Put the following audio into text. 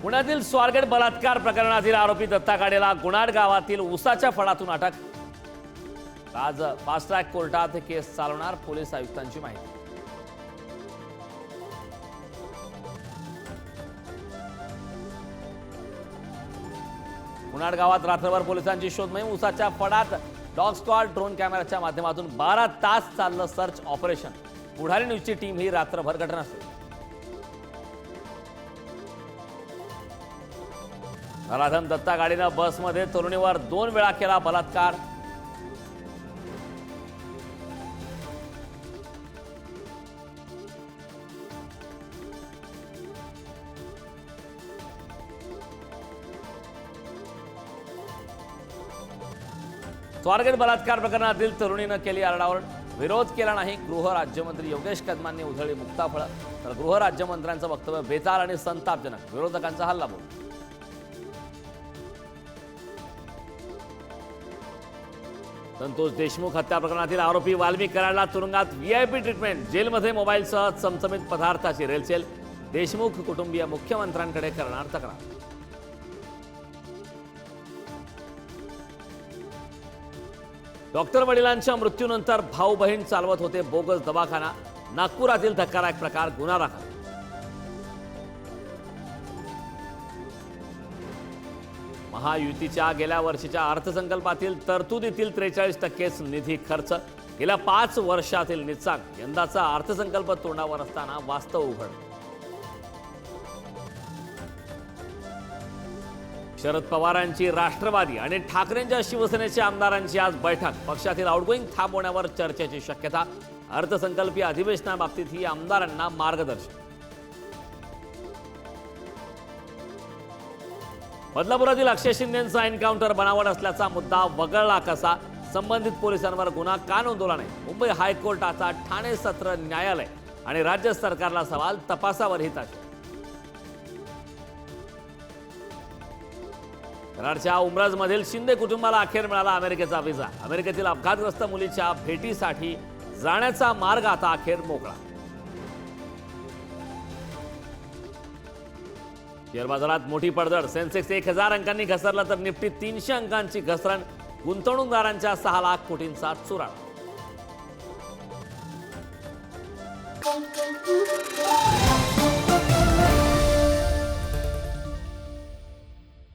पुण्यातील स्वारगेट बलात्कार प्रकरणातील आरोपी दत्ता काडेला गुणाड गावातील उसाच्या फडातून अटक। आज फास्ट ट्रॅक कोर्टात केस चालवणार पोलीस आयुक्तांची माहिती। गुणाड गावात रात्रभर पोलिसांची शोध मोहीम। उसाच्या फडात डॉग स्क्वॉड ड्रोन कॅमेऱ्याच्या माध्यमातून 12 तास चाललं सर्च ऑपरेशन। पुढारी न्यूजची टीम ही रात्रभर घटनास्थळी। नराधम दत्ता गाडीनं बसमध्ये तरुणीवर 2 वेळा केला बलात्कार। स्वारगेट बलात्कार प्रकरणातील तरुणीनं केली आरडाओरड। विरोध केला नाही गृह राज्यमंत्री योगेश कदमांनी उधळली मुक्ताफळं, तर गृह राज्यमंत्र्यांचं वक्तव्य बेताल आणि संतापजनक। विरोधकांचा हल्लाबोल। संतोष देशमुख हत्या प्रकरणातील आरोपी वाल्मिक कराडला तुरुंगात व्हीआयपी ट्रीटमेंट। जेलमध्ये मोबाईलसह चमचमीत पदार्थाची रेलचेल। देशमुख कुटुंबीय मुख्यमंत्र्यांकडे करणार तक्रार। डॉक्टर वडिलांच्या मृत्यूनंतर भाऊ बहीण चालवत होते बोगस दवाखाना। नागपुरातील धक्कादायक प्रकार, गुन्हा दाखल। महायुतीच्या गेल्या वर्षीच्या अर्थसंकल्पातील तरतुदीतील 43% निधी खर्च। गेल्या 5 वर्षातील निचांक। यंदाचा अर्थसंकल्प तोंडावर असताना वास्तव उघड। शरद पवारांची राष्ट्रवादी आणि ठाकरेंच्या शिवसेनेच्या आमदारांची आज बैठक। पक्षातील आउटगोईंग थांबवण्यावर चर्चेची शक्यता। अर्थसंकल्पीय अधिवेशनाबाबतीत ही आमदारांना मार्गदर्शन। बदलापुरातील अक्षय शिंदेंचा एन्काउंटर बनावट असल्याचा मुद्दा वगळला कसा? संबंधित पोलिसांवर गुन्हा का नोंदवला नाही? मुंबई हायकोर्टाचा ठाणे सत्र न्यायालय आणि राज्य सरकारला सवाल, तपासावर हिताचे। कराडच्या उमरजमधील शिंदे कुटुंबाला अखेर मिळाला अमेरिकेचा व्हिसा। अमेरिकेतील अपघातग्रस्त मुलीच्या भेटीसाठी जाण्याचा मार्ग आता अखेर मोकळा। शेअर बाजारात मोठी पडझड। सेन्सेक्स 1000 अंकांनी घसरला तर निफ्टी 300 अंकांची घसरण। गुंतवणूकदारांच्या 6 लाख कोटींचा चुराडा।